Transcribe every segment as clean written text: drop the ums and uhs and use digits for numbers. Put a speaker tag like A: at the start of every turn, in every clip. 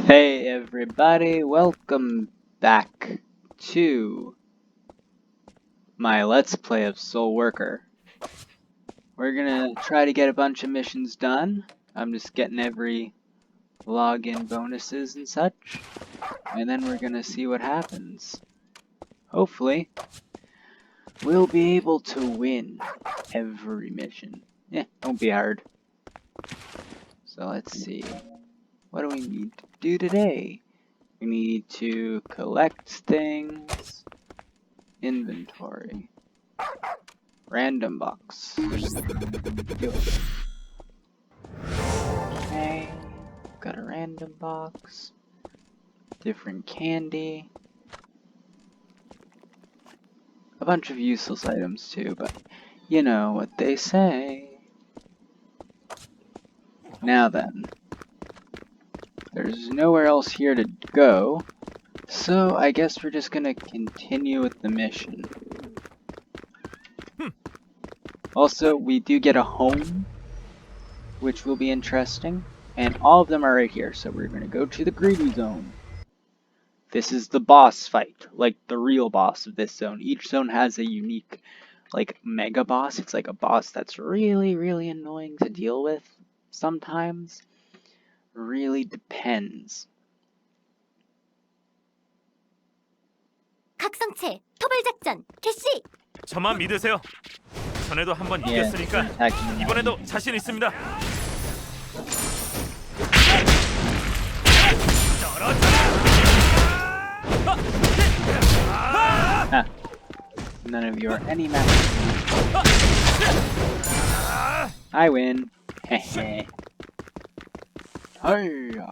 A: Hey everybody, welcome back to my Let's Play of Soul Worker. We're gonna try to get a bunch of missions done. I'm just getting every login bonuses and such. And then we're gonna see what happens. Hopefully, we'll be able to win every mission. Won't be hard. So let's see. What do we need to do today? We need to collect things. Inventory. Random box. Okay. Got a random box. Different candy. A bunch of useless items too, but you know what they say. Now then. There's nowhere else here to go, so I guess we're just gonna continue with the mission. Also, we do get a home, which will be interesting, and all of them are right here, so we're gonna go to the greedy zone. This is the boss fight, like the real boss of this zone. Each zone has a unique, like, mega boss. It's like a boss that's really, really annoying to deal with sometimes. Really depends.
B: 각성체 토벌작전 개시!
C: 저만 믿으세요. 전에도 한번 이겼으니까 이번에도 자신 있습니다.
A: None of you are any match. I win. Hehe. Hiya.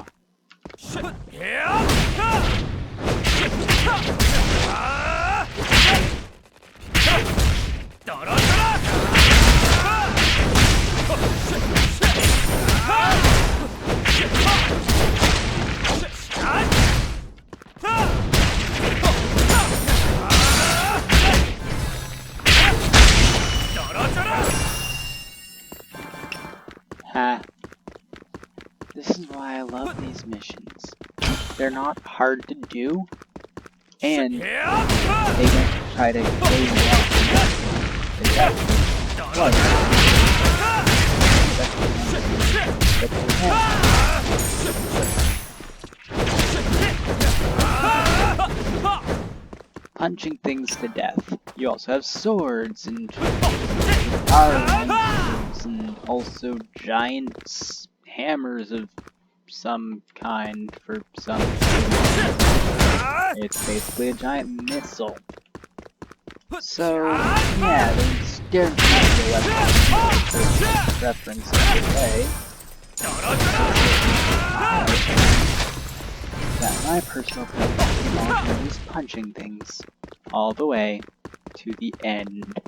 A: This is why I love these missions. They're not hard to do, and they don't try to kill you off. Punching things to death. You also have swords and arms and also giant hammers of some kind for some reason. It's basically a giant missile. So, yeah, there's definitely a reference in the way. That my personal preference is punching things all the way to the end.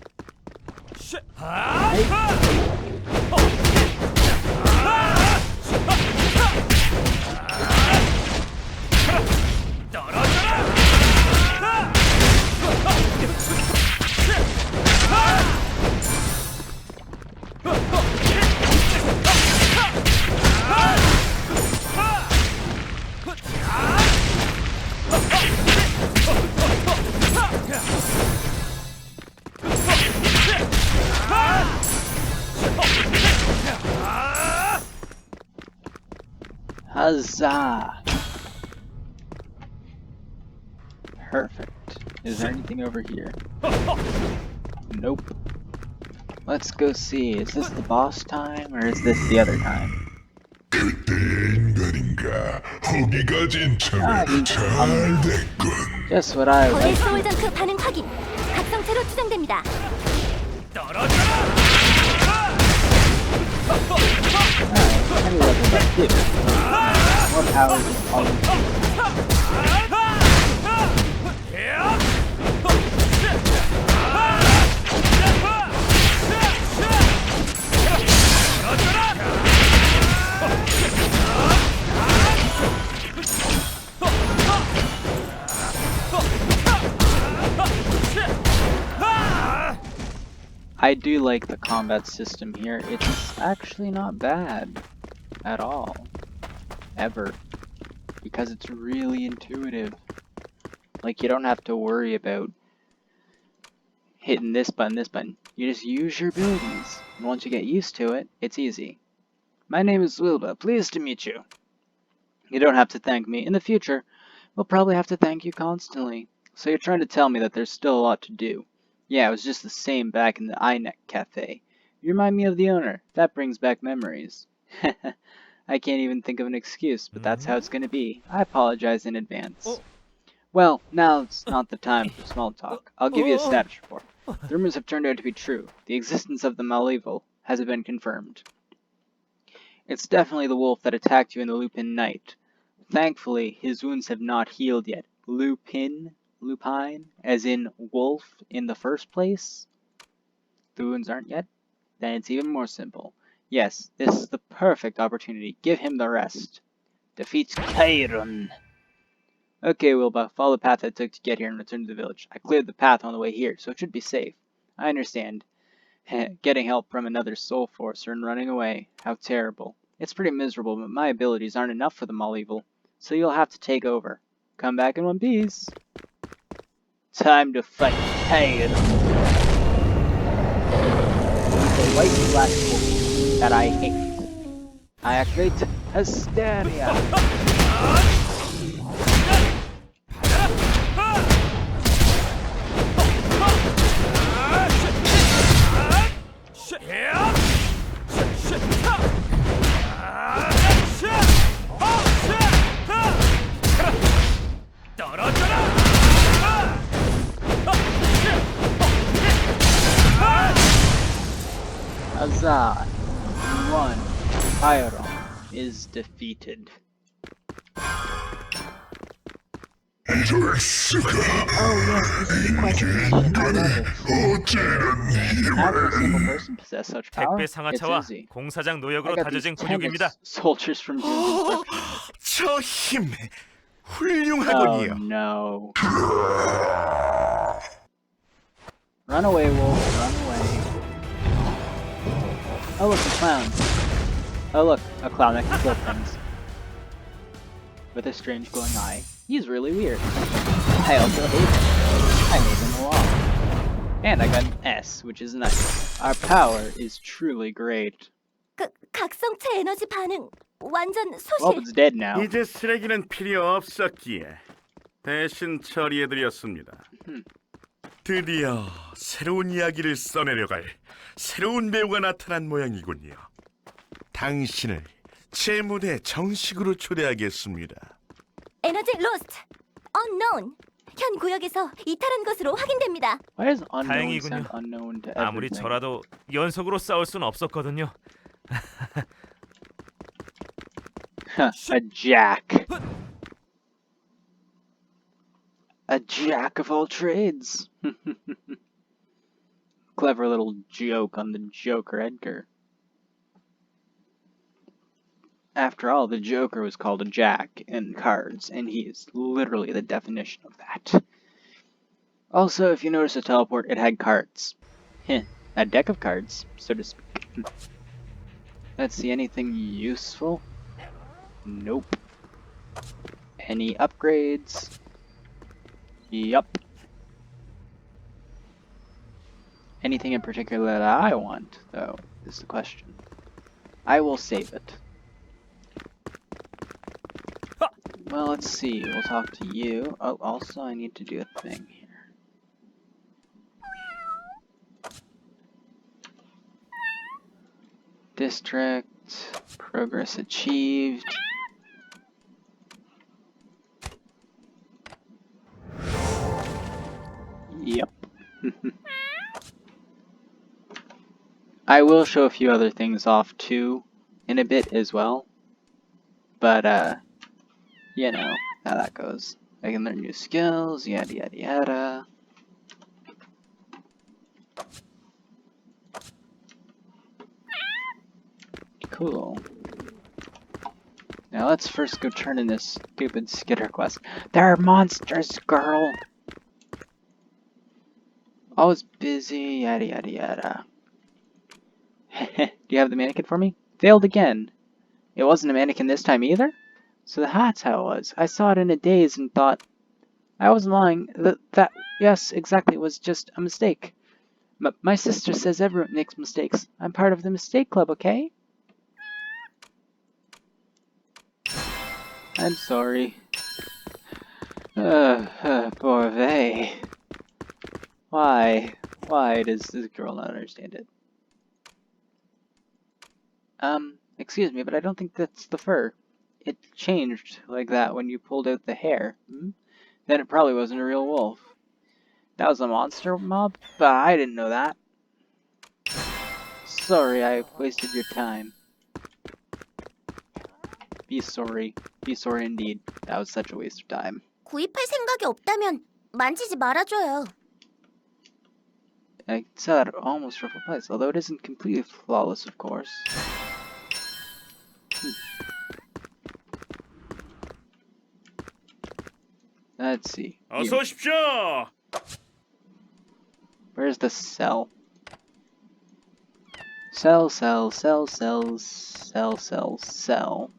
A: Huzzah! Perfect. Is there anything over here? Nope. Let's go see. Is this the boss time, or is this the other time? Just what I
B: 거대 소울정크 반응 확인. 각성체로 추정됩니다.
A: More power is all I do like the combat system here. It's actually not bad at all. Ever. because it's really intuitive. Like, you don't have to worry about hitting this button. You just use your abilities, and once you get used to it, it's easy. My name is Wilbur. Pleased to meet you. You don't have to thank me. In the future, we'll probably have to thank you constantly. So you're trying to tell me that there's still a lot to do. Yeah, it was just the same back in the iNet Cafe. You remind me of the owner. That brings back memories. I can't even think of an excuse, but that's how it's going to be. I apologize in advance. Well, now it's not the time for small talk. I'll give you a status report. The rumors have turned out to be true. The existence of the Maleval has been confirmed. It's definitely the wolf that attacked you in the Lupin night. Thankfully, his wounds have not healed yet. Lupine, as in wolf in the first place? The wounds aren't yet? Then it's even more simple. Yes, this is the perfect opportunity. Give him the rest. Defeats Chiron. Okay, Wilba, follow the path I took to get here and return to the village. I cleared the path on the way here, so it should be safe. I understand. Getting help from another soul forcer and running away. How terrible. It's pretty miserable, but my abilities aren't enough for the Maleval, so you'll have to take over. Come back in one piece. Time to fight Chiron. The white black wolf that I hate. I activate Hysteria. Huzzah! You won. Chiron is defeated.
B: Oh yes, this is the question. I love it.
A: How can a single person possess such power?
C: 택배
A: It's
C: 상하차와
A: easy.
C: 공사장
A: I
C: 노역으로
A: got these
C: 다져진
A: 10
C: 근육입니다.
A: soldiers from doing construction.
D: 저 힘,
A: Oh
D: 훌륭하군요.
A: no. Run away, wolf, run away. Oh look, a clown. Oh look, a clown that can kill things. With a strange glowing eye. He's really weird. I also hate him. I made him a lot. And I got an S, which is nice. Our power is truly great.
B: 각성체 에너지 반응 완전
A: Well,
B: 소실.
A: it's dead now.
D: 이제 쓰레기는 필요 없었기에 대신 처리해드렸습니다. 드디어 새로운 이야기를 써내려갈 새로운 배우가 나타난 모양이군요. 당신을 제 무대에 정식으로 초대하겠습니다.
B: 에너지 로스트 언노운 현 구역에서 이탈한 것으로 확인됩니다.
A: Why does unknown
C: 다행이군요.
A: sound unknown to
C: 아무리
A: everything?
C: 저라도 연속으로 싸울 수는 없었거든요.
A: A jack. A jack of all trades. Clever little joke on the Joker, Edgar. After all, the Joker was called a jack in cards, and he is literally the definition of that. Also, if you notice a teleport, it had cards. A deck of cards, so to speak. Let's see, anything useful? Nope. Any upgrades? Yup. Anything in particular that I want, though, is the question. I will save it. Well, let's see. We'll talk to you. Oh, also, I need to do a thing here. District. Progress achieved. Yep. I will show a few other things off too in a bit as well. But, you know how that goes. I can learn new skills, yada yada yada. Cool. Now let's first go turn in this stupid Skitter quest. There are monsters, girl! Always busy, yada yada yada. Do you have the mannequin for me? Failed again. It wasn't a mannequin this time either? So that's how it was. I saw it in a daze and thought, I wasn't lying. Yes, exactly, it was just a mistake. My sister says everyone makes mistakes. I'm part of the mistake club, okay? I'm sorry. Poor Vay. Why? Why does this girl not understand it? Excuse me, but I don't think that's the fur. It changed like that when you pulled out the hair. Hmm? Then it probably wasn't a real wolf. That was a monster mob? But I didn't know that. Sorry, I wasted your time. Be sorry. Be sorry indeed. That was such a waste of time.
B: 구입할 생각이 없다면 만지지 말아줘요.
A: I sell that at almost for full price, although it isn't completely flawless, of course. Let's see.
D: 어서 오십시오.
A: Where's the cell? Sell, sell, sell, sell, sell, sell, sell.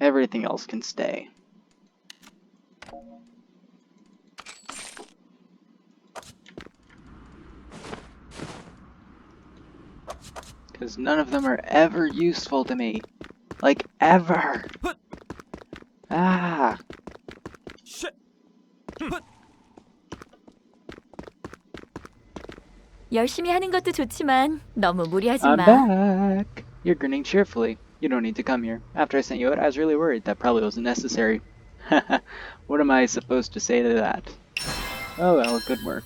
A: Everything else can stay. Because none of them are ever useful to me. Like, ever. Ah.
B: 열심히 하는 것도 좋지만 너무 무리하지
A: I'm
B: 마.
A: back. You're grinning cheerfully. You don't need to come here. After I sent you out, I was really worried. That probably wasn't necessary. What am I supposed to say to that? Oh well, good work.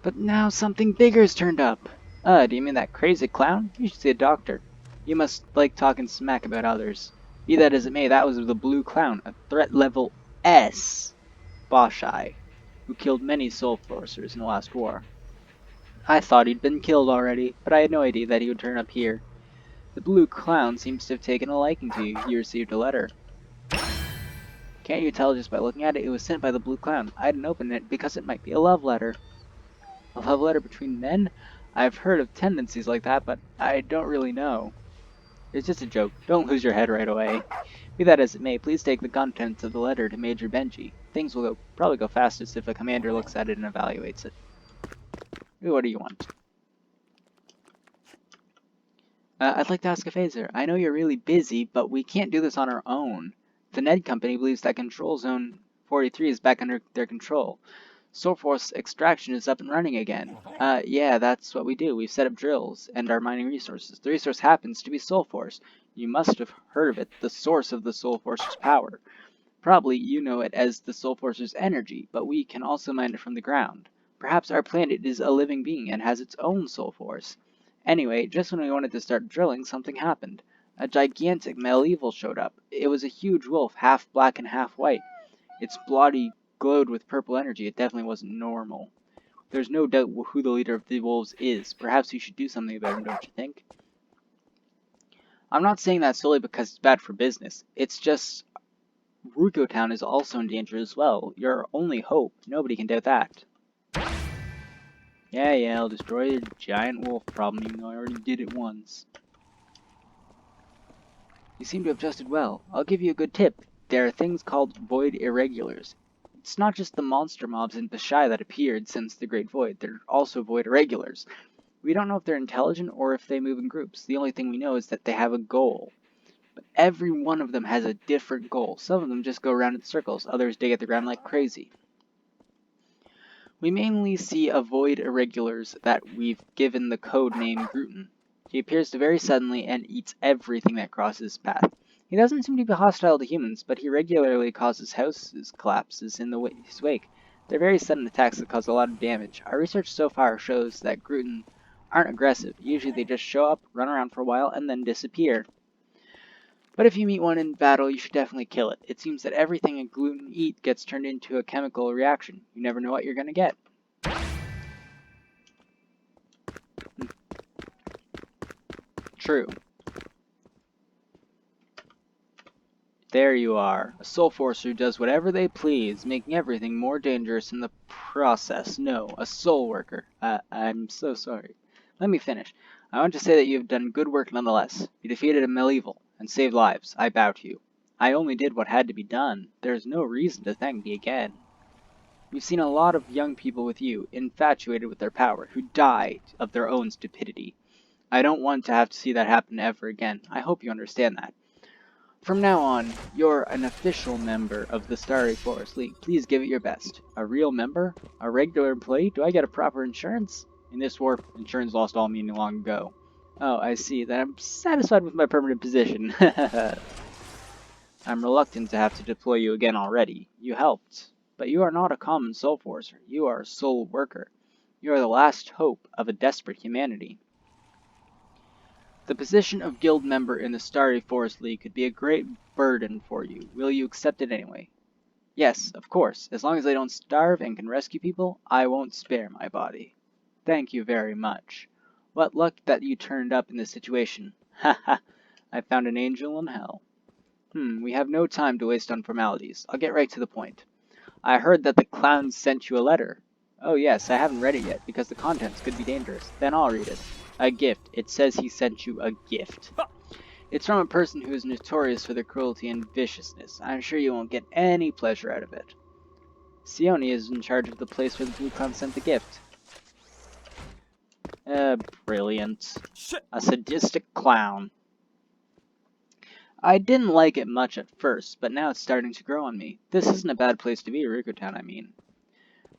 A: But now something bigger's turned up. Do you mean that crazy clown? You should see a doctor. You must like talking smack about others. Be that as it may, that was the blue clown, a threat level S Boshai, who killed many soul forcers in the last war. I thought he'd been killed already, but I had no idea that he would turn up here. The blue clown seems to have taken a liking to you. You received a letter. Can't you tell just by looking at it? It was sent by the blue clown. I didn't open it because it might be a love letter. A love letter between men? I've heard of tendencies like that, but I don't really know. It's just a joke. Don't lose your head right away. Be that as it may, please take the contents of the letter to Major Benji. Things will probably go fastest if a commander looks at it and evaluates it. What do you want? I'd like to ask a favor. I know you're really busy, but we can't do this on our own. The Ned Company believes that Control Zone 43 is back under their control. Soul Force extraction is up and running again. Yeah, that's what we do. We've set up drills and are mining resources. The resource happens to be Soul Force. You must have heard of it, the source of the Soul Force's power. Probably you know it as the Soul Force's energy, but we can also mine it from the ground. Perhaps our planet is a living being and has its own Soul Force. Anyway, just when we wanted to start drilling, something happened. A gigantic medieval showed up. It was a huge wolf, half black and half white. Its body glowed with purple energy. It definitely wasn't normal. There's no doubt who the leader of the wolves is. Perhaps you should do something about him, don't you think? I'm not saying that solely because it's bad for business. It's just Ruko Town is also in danger as well. Your only hope. Nobody can doubt that. Yeah, I'll destroy the giant wolf problem, even though I already did it once. You seem to have adjusted well. I'll give you a good tip. There are things called void irregulars. It's not just the monster mobs in Bashai that appeared since the Great Void. There are also void irregulars. We don't know if they're intelligent or if they move in groups. The only thing we know is that they have a goal. But every one of them has a different goal. Some of them just go around in circles. Others dig at the ground like crazy. We mainly see avoid irregulars that we've given the code name Gruten. He appears to very suddenly and eats everything that crosses his path. He doesn't seem to be hostile to humans, but he regularly causes houses collapses in his wake. They're very sudden attacks that cause a lot of damage. Our research so far shows that Gruten aren't aggressive. Usually they just show up, run around for a while, and then disappear. But if you meet one in battle, you should definitely kill it. It seems that everything a gluten eat gets turned into a chemical reaction. You never know what you're going to get. True. There you are. A soul forcer who does whatever they please, making everything more dangerous in the process. No, a soul worker. I'm so sorry. Let me finish. I want to say that you have done good work nonetheless. You defeated a medieval. and saved lives. I bow to you. I only did what had to be done. There's no reason to thank me again. We've seen a lot of young people with you, infatuated with their power, who died of their own stupidity. I don't want to have to see that happen ever again. I hope you understand that. From now on, you're an official member of the Starry Forest League. Please give it your best. A real member? A regular employee? Do I get a proper insurance? In this war, insurance lost all meaning long ago. Oh, I see. Then I'm satisfied with my permanent position. I'm reluctant to have to deploy you again already. You helped. But you are not a common soul forcer. You are a soul worker. You are the last hope of a desperate humanity. The position of guild member in the Starry Forest League could be a great burden for you. Will you accept it anyway? Yes, of course. As long as I don't starve and can rescue people, I won't spare my body. Thank you very much. What luck that you turned up in this situation. Ha ha. I found an angel in hell. We have no time to waste on formalities. I'll get right to the point. I heard that the clown sent you a letter. Oh yes, I haven't read it yet, because the contents could be dangerous. Then I'll read it. A gift. It says he sent you a gift. It's from a person who is notorious for their cruelty and viciousness. I'm sure you won't get any pleasure out of it. Sione is in charge of the place where the blue clown sent the gift. Brilliant. A sadistic clown. I didn't like it much at first, but now it's starting to grow on me. This isn't a bad place to be, Rikutown, I mean.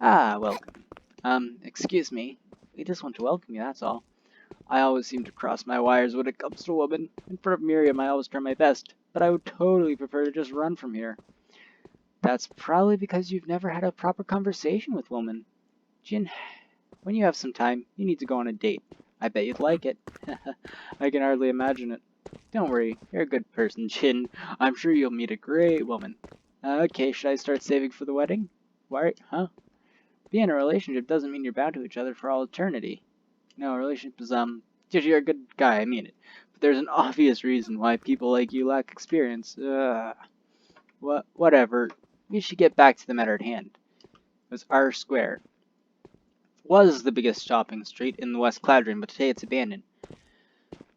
A: Ah, welcome. Excuse me. We just want to welcome you, that's all. I always seem to cross my wires when it comes to a woman. In front of Miriam, I always try my best, but I would totally prefer to just run from here. That's probably because you've never had a proper conversation with women. Jin, when you have some time, you need to go on a date. I bet you'd like it. I can hardly imagine it. Don't worry, you're a good person, Jin. I'm sure you'll meet a great woman. Okay, should I start saving for the wedding? Why, huh? Being in a relationship doesn't mean you're bound to each other for all eternity. No, a relationship is, because you're a good guy, I mean it. But there's an obvious reason why people like you lack experience. Whatever. We should get back to the matter at hand. It was R Square. Was the biggest shopping street in the West Cloudream, but today it's abandoned.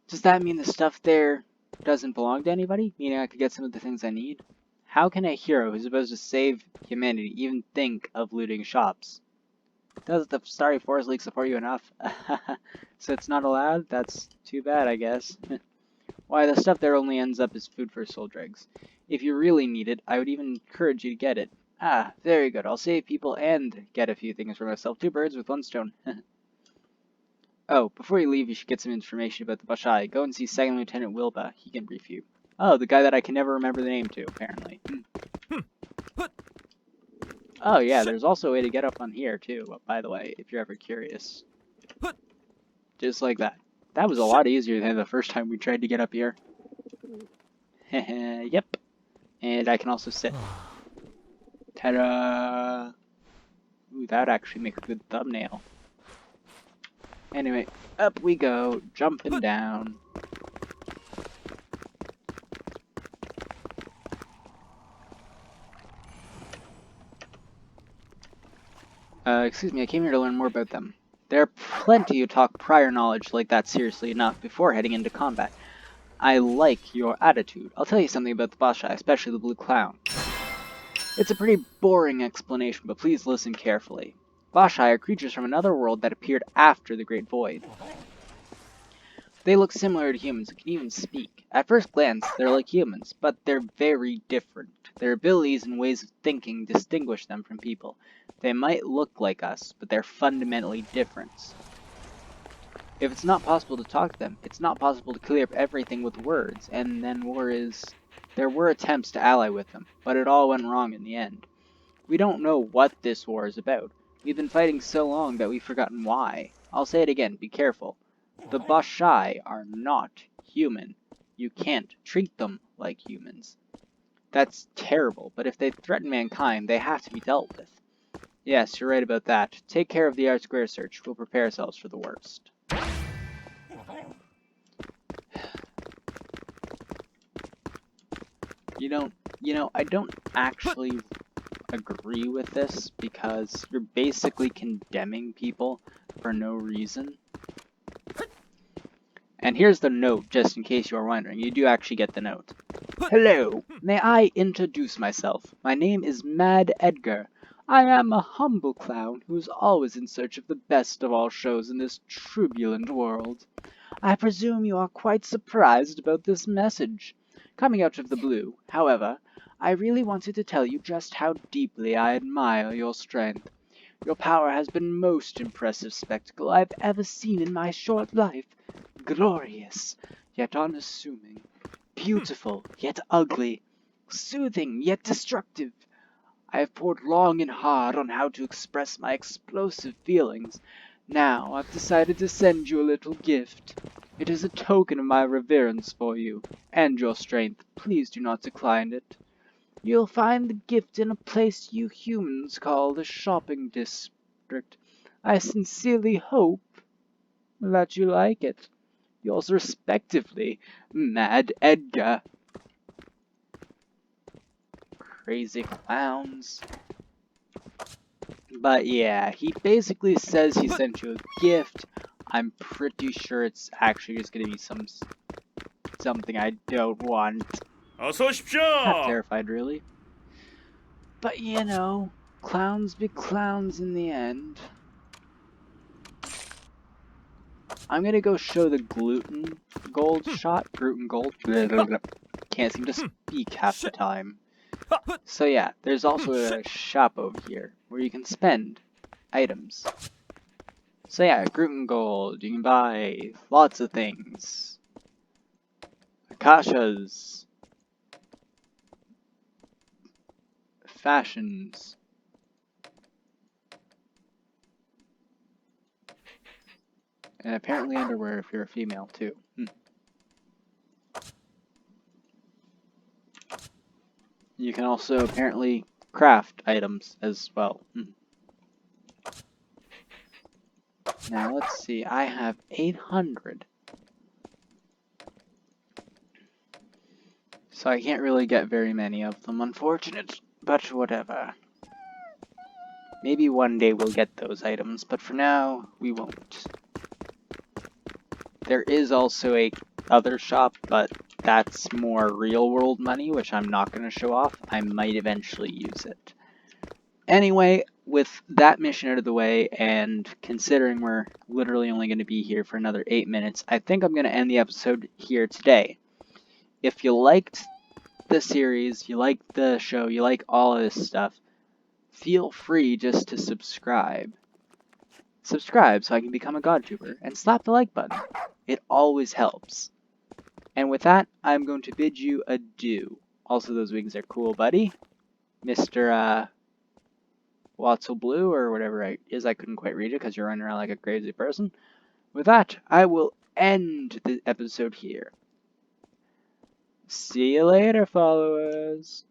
A: Does that mean the stuff there doesn't belong to anybody? Meaning I could get some of the things I need? How can a hero who's supposed to save humanity even think of looting shops? Does the Starry Forest League support you enough? So it's not allowed? That's too bad, I guess. Why, the stuff there only ends up as food for soul dregs. If you really need it, I would even encourage you to get it. Ah, very good. I'll save people and get a few things for myself. 2 birds with 1 stone. Oh, before you leave, you should get some information about the Bashai. Go and see 2nd Lieutenant Wilba. He can brief you. Oh, the guy that I can never remember the name to, apparently. Oh, yeah, there's also a way to get up on here, too, by the way, if you're ever curious. Just like that. That was a lot easier than the first time we tried to get up here. Yep. And I can also sit. Ta-da! Ooh, that would actually make a good thumbnail. Anyway, up we go, jumping down. Excuse me, I came here to learn more about them. There are plenty who talk prior knowledge like that seriously enough before heading into combat. I like your attitude. I'll tell you something about the Bashai, especially the Blue Clown. It's a pretty boring explanation, but please listen carefully. Bashai are creatures from another world that appeared after the Great Void. They look similar to humans and can even speak. At first glance, they're like humans, but they're very different. Their abilities and ways of thinking distinguish them from people. They might look like us, but they're fundamentally different. If it's not possible to talk to them, it's not possible to clear up everything with words, and then there were attempts to ally with them, but it all went wrong in the end. We don't know what this war is about. We've been fighting so long that we've forgotten why. I'll say it again, be careful. The Bashai are not human. You can't treat them like humans. That's terrible, but if they threaten mankind, they have to be dealt with. Yes, you're right about that. Take care of the R Square search. We'll prepare ourselves for the worst. I don't actually agree with this because you're basically condemning people for no reason. And here's the note, just in case you are wondering. You do actually get the note. Hello, may I introduce myself? My name is Mad Edgar. I am a humble clown who is always in search of the best of all shows in this turbulent world. I presume you are quite surprised about this message, coming out of the blue. However, I really wanted to tell you just how deeply I admire your strength. Your power has been most impressive spectacle I've ever seen in my short life. Glorious, yet unassuming. Beautiful, yet ugly. Soothing, yet destructive. I have pored long and hard on how to express my explosive feelings. Now I've decided to send you a little gift. It is a token of my reverence for you, and your strength. Please do not decline it. You'll find the gift in a place you humans call the shopping district. I sincerely hope that you like it. Yours respectively, Mad Edgar. Crazy clowns. But yeah, he basically says he sent you a gift. I'm pretty sure it's actually just gonna be something I don't want.
D: 어서 오십시오.
A: Half terrified, really. But you know, clowns be clowns in the end. I'm gonna go show the gluten gold shot. Gluten gold. Can't seem to speak half the time. So yeah, there's also a shop over here where you can spend items. So yeah, gluten gold. You can buy lots of things. Akashas. Fashions. And apparently underwear if you're a female too. You can also apparently craft items as well. Now let's see, I have 800. So I can't really get very many of them, unfortunate, but whatever. Maybe one day we'll get those items, but for now, we won't. There is also a other shop, but that's more real-world money, which I'm not going to show off. I might eventually use it. Anyway, with that mission out of the way, and considering we're literally only going to be here for another 8 minutes, I think I'm going to end the episode here today. If you liked the series, you like the show, you like all of this stuff, feel free just to subscribe. Subscribe so I can become a GodTuber, and slap the like button. It always helps. And with that, I'm going to bid you adieu. Also, those wings are cool, buddy. Mr. Watzel Blue, or whatever it is, I couldn't quite read it because you're running around like a crazy person. With that, I will end the episode here. See you later, followers.